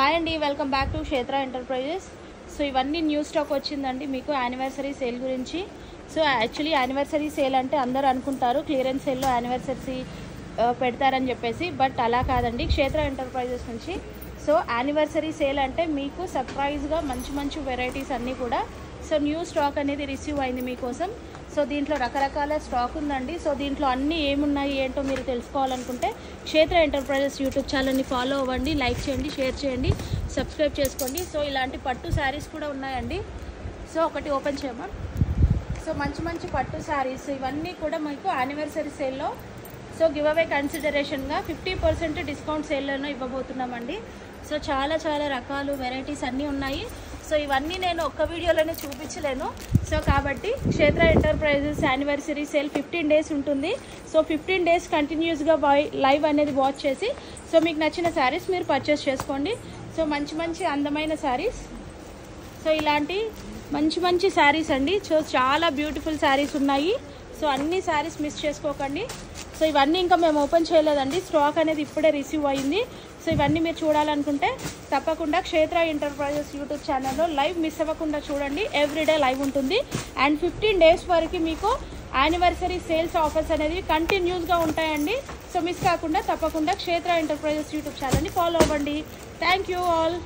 Hi అండి, welcome back to క్షేత్ర enterprises. So ఇవన్నీ న్యూ స్టాక్ వచ్చిందండి మీకు యానివర్సరీ సేల్ గురించి. సో యాక్చువల్లీ యానివర్సరీ సేల్ అంటే అందరూ అనుకుంటారు క్లియరెన్స్ సేల్లో యానివర్సరీ పెడతారని చెప్పేసి, బట్ అలా కాదండి క్షేత్ర ఎంటర్ప్రైజెస్ నుంచి. సో యానివర్సరీ సేల్ అంటే మీకు సర్ప్రైజ్గా మంచి మంచి వెరైటీస్ అన్నీ కూడా సో న్యూ స్టాక్ అనేది రిసీవ్ అయింది మీకోసం. సో దీంట్లో రకరకాల స్టాక్ ఉందండి. సో దీంట్లో అన్నీ ఏమున్నాయి ఏంటో మీరు తెలుసుకోవాలనుకుంటే క్షేత్ర ఎంటర్ప్రైజెస్ యూట్యూబ్ ఛానల్ని ఫాలో అవ్వండి, లైక్ చేయండి, షేర్ చేయండి, సబ్స్క్రైబ్ చేసుకోండి. సో ఇలాంటి పట్టు శారీస్ కూడా ఉన్నాయండి. సో ఒకటి ఓపెన్ చేయమా. సో మంచి మంచి పట్టు శారీస్ ఇవన్నీ కూడా మీకు యానివర్సరీ సేల్లో సో గివ్ అవే కన్సిడరేషన్గా 50% డిస్కౌంట్ సేల్లోనే ఇవ్వబోతున్నామండి. సో చాలా చాలా రకాలు వెరైటీస్ అన్నీ ఉన్నాయి. సో ఇవన్నీ నేను ఒక్క వీడియోలోనే చూపించలేను. సో కాబట్టి క్షేత్ర ఎంటర్ప్రైజెస్ యానివర్సరీ సేల్ 15 డేస్ ఉంటుంది. సో 15 డేస్ కంటిన్యూస్గా లైవ్ అనేది వాచ్ చేసి సో మీకు నచ్చిన శారీస్ మీరు పర్చేస్ చేసుకోండి. సో మంచి మంచి అందమైన శారీస్, సో ఇలాంటి మంచి మంచి శారీస్ అండి. సో చాలా బ్యూటిఫుల్ శారీస్ ఉన్నాయి. సో అన్ని శారీస్ మిస్ చేసుకోకండి. సో ఇవన్నీ ఇంకా మేము ఓపెన్ చేయలేదండి, స్టాక్ అనేది ఇప్పుడే రిసీవ్ అయింది. సో ఇవన్నీ మీరు చూడాలనుకుంటే తప్పకుండా క్షేత్ర ఎంటర్ప్రైజెస్ యూట్యూబ్ ఛానల్లో లైవ్ మిస్ అవ్వకుండా చూడండి. ఎవ్రీడే లైవ్ ఉంటుంది. అండ్ 15 డేస్ వరకు మీకు యానివర్సరీ సేల్స్ ఆఫర్స్ అనేది కంటిన్యూస్గా ఉంటాయండి. సో మిస్ కాకుండా తప్పకుండా క్షేత్ర ఎంటర్ప్రైజెస్ యూట్యూబ్ ఛానల్ని ఫాలో అవ్వండి. Thank you all.